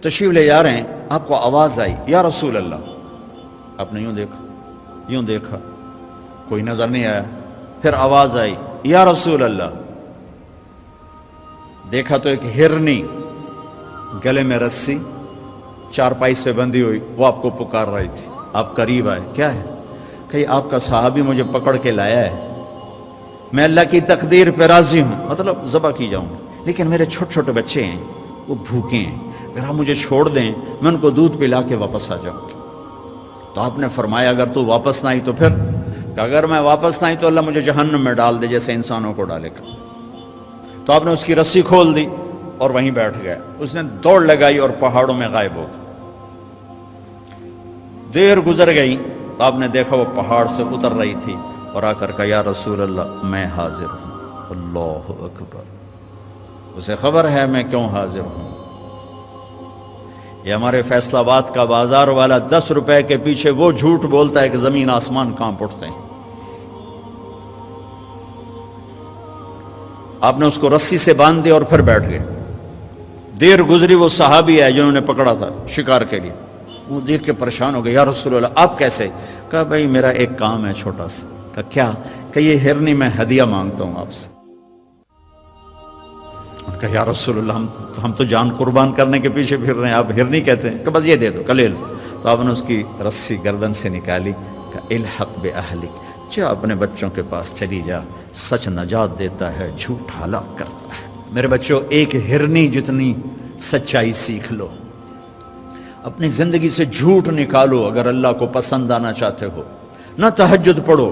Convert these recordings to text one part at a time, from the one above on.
تشریف لے جا رہے ہیں، آپ کو آواز آئی یا رسول اللہ، آپ نے یوں دیکھا، کوئی نظر نہیں آیا، پھر آواز آئی یا رسول اللہ، دیکھا تو ایک ہرنی گلے میں رسی چارپائی سے بندھی ہوئی، وہ آپ کو پکار رہی تھی۔ آپ قریب آئے، کیا ہے؟ کہ آپ کا صحابی مجھے پکڑ کے لایا ہے، میں اللہ کی تقدیر پہ راضی ہوں، مطلب ذبح کی جاؤں گی، لیکن میرے چھوٹے چھوٹے بچے ہیں، وہ بھوکے ہیں، اگر آپ مجھے چھوڑ دیں میں ان کو دودھ پلا کے واپس آ جاؤں گی۔ تو آپ نے فرمایا اگر تو واپس نہ آئی تو پھر، کہ اگر میں واپس نہ آئی تو اللہ مجھے جہنم میں ڈال دے جیسے انسانوں کو ڈالے گا۔ تو آپ نے اس کی رسی کھول دی اور وہیں بیٹھ گئے، اس نے دوڑ لگائی اور پہاڑوں میں غائب ہو گئی۔ دیر گزر گئی تو آپ نے دیکھا وہ پہاڑ سے اتر رہی تھی اور آ کر کہا یا رسول اللہ میں حاضر ہوں۔ اللہ اکبر، اسے خبر ہے میں کیوں حاضر ہوں۔ یہ ہمارے فیصل آباد کا بازار والا 10 روپے کے پیچھے وہ جھوٹ بولتا ہے کہ زمین آسمان کانپ اٹھتے ہیں۔ آپ نے اس کو رسی سے باندھ دیا اور پھر بیٹھ گئے۔ دیر گزری، وہ صحابی ہے جنہوں نے پکڑا تھا شکار کے لیے، وہ دیکھ کے پریشان ہو گئے، یا رسول اللہ آپ کیسے؟ کہا بھائی میرا ایک کام ہے چھوٹا سا۔ کہا کیا؟ کہ یہ ہرنی میں ہدیہ مانگتا ہوں آپ سے۔ کہا یا رسول اللہ ہم تو جان قربان کرنے کے پیچھے پھر رہے ہیں، آپ ہرنی کہتے ہیں؟ کہ بس یہ دے دو، لے لو۔ تو آپ نے اس کی رسی گردن سے نکالی، کہا الحق بأہلک، جا اپنے بچوں کے پاس چلی جا، سچ نجات دیتا ہے، جھوٹ ہلاک کرتا ہے۔ میرے بچوں ایک ہرنی جتنی سچائی سیکھ لو، اپنی زندگی سے جھوٹ نکالو اگر اللہ کو پسند آنا چاہتے ہو۔ نہ تہجد پڑھو،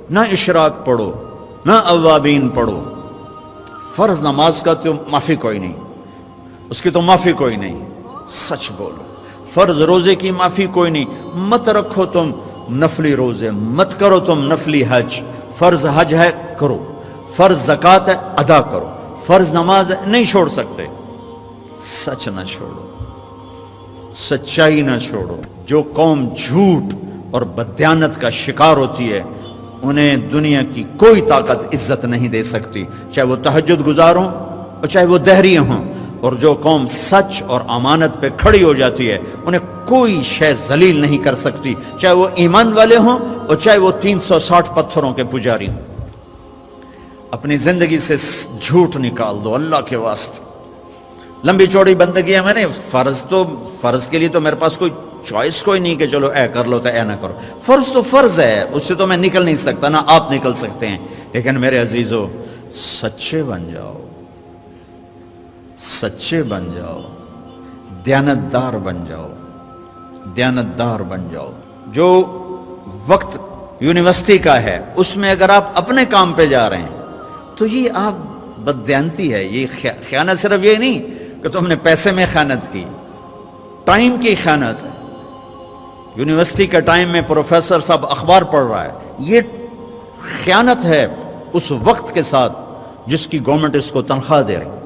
نہ اشراق پڑھو، نہ اوابین پڑھو، فرض نماز کا تو معافی کوئی نہیں، اس کی تو معافی کوئی نہیں، سچ بولو۔ فرض روزے کی معافی کوئی نہیں، مت رکھو تم نفلی روزے، مت کرو تم نفلی حج۔ فرض حج ہے کرو، فرض زکوٰۃ ہے ادا کرو، فرض نماز ہے نہیں چھوڑ سکتے۔ سچ نہ چھوڑو، سچائی نہ چھوڑو۔ جو قوم جھوٹ اور بددیانت کا شکار ہوتی ہے انہیں دنیا کی کوئی طاقت عزت نہیں دے سکتی، چاہے وہ تہجد گزار ہوں اور چاہے وہ دہری ہوں۔ اور جو قوم سچ اور امانت پہ کھڑی ہو جاتی ہے انہیں کوئی شے ذلیل نہیں کر سکتی، چاہے وہ ایمان والے ہوں اور چاہے وہ 360 پتھروں کے پجاری ہوں۔ اپنی زندگی سے جھوٹ نکال دو اللہ کے واسطے۔ لمبی چوڑی بندگی ہے، میں نے فرض کے لیے تو میرے پاس کوئی چوائس کوئی نہیں کہ چلو اے کر لو تو اے نہ کرو۔ فرض تو فرض ہے، اس سے تو میں نکل نہیں سکتا، نہ آپ نکل سکتے ہیں۔ لیکن میرے عزیزو سچے بن جاؤ، سچے بن جاؤ، دیانتدار بن جاؤ، دیانتدار بن جاؤ۔ جو وقت یونیورسٹی کا ہے اس میں اگر آپ اپنے کام پہ جا رہے ہیں تو یہ آپ بددیانتی ہے۔ یہ خیانت صرف یہ نہیں کہ تم نے پیسے میں خیانت کی، ٹائم کی خیانت ہے۔ یونیورسٹی کے ٹائم میں پروفیسر صاحب اخبار پڑھ رہا ہے، یہ خیانت ہے اس وقت کے ساتھ جس کی گورنمنٹ اس کو تنخواہ دے رہی۔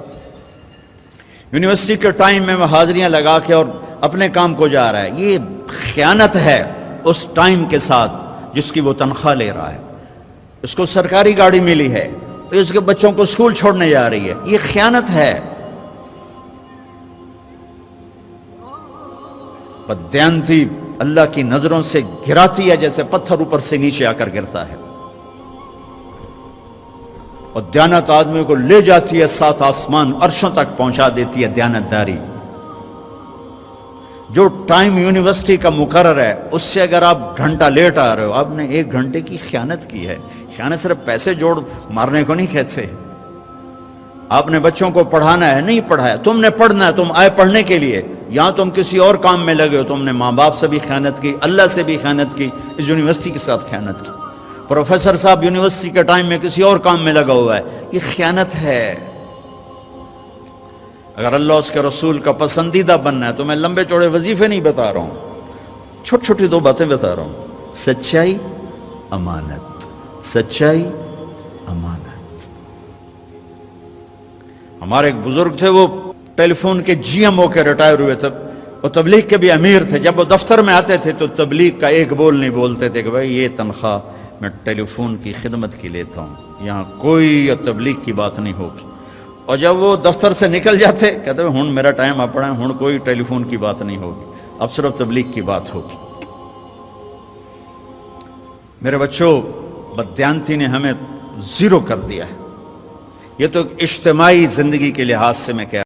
یونیورسٹی کے ٹائم میں وہ حاضریاں لگا کے اور اپنے کام کو جا رہا ہے، یہ خیانت ہے اس ٹائم کے ساتھ جس کی وہ تنخواہ لے رہا ہے۔ اس کو سرکاری گاڑی ملی ہے، اس کے بچوں کو اسکول چھوڑنے جا رہی ہے، یہ خیانت ہے۔ بددیانتی اللہ کی نظروں سے گراتی ہے جیسے پتھر اوپر سے نیچے آ کر گرتا ہے، اور دیانت آدمی کو لے جاتی ہے 7 آسمان عرشوں تک پہنچا دیتی ہے دیانتداری۔ جو ٹائم یونیورسٹی کا مقرر ہے اس سے اگر آپ گھنٹہ لیٹ آ رہے ہو، آپ نے 1 گھنٹے کی خیانت کی ہے۔ خیانت صرف پیسے جوڑ مارنے کو نہیں کہتے۔ آپ نے بچوں کو پڑھانا ہے، نہیں پڑھایا، تم نے پڑھنا ہے، تم آئے پڑھنے کے لیے، یہاں تم کسی اور کام میں لگے ہو، تم نے ماں باپ سے بھی خیانت کی، اللہ سے بھی خیانت کی، اس یونیورسٹی کے ساتھ خیانت کی۔ پروفیسر صاحب یونیورسٹی کے ٹائم میں کسی اور کام میں لگا ہوا ہے، یہ خیانت ہے۔ اگر اللہ اس کے رسول کا پسندیدہ بننا ہے تو میں لمبے چوڑے وظیفے نہیں بتا رہا ہوں، چھوٹی چھوٹی 2 باتیں بتا رہا ہوں۔ سچائی، امانت، سچائی، امانت۔ ہمارے ایک بزرگ تھے، وہ ٹیلی فون کے جی ایم ہو کے ریٹائر ہوئے تھے، وہ تبلیغ کے بھی امیر تھے۔ جب وہ دفتر میں آتے تھے تو تبلیغ کا ایک بول نہیں بولتے تھے کہ بھائی یہ تنخواہ میں ٹیلی فون کی خدمت کی لیتا ہوں، یہاں کوئی تبلیغ کی بات نہیں ہوگی۔ اور جب وہ دفتر سے نکل جاتے کہتے ہیں ہن میرا ٹائم اپنا ہے، ہن کوئی ٹیلی فون کی بات نہیں ہوگی، اب صرف تبلیغ کی بات ہوگی۔ میرے بچوں، بددیانتی نے ہمیں زیرو کر دیا ہے۔ یہ تو ایک اجتماعی زندگی کے لحاظ سے میں کہہ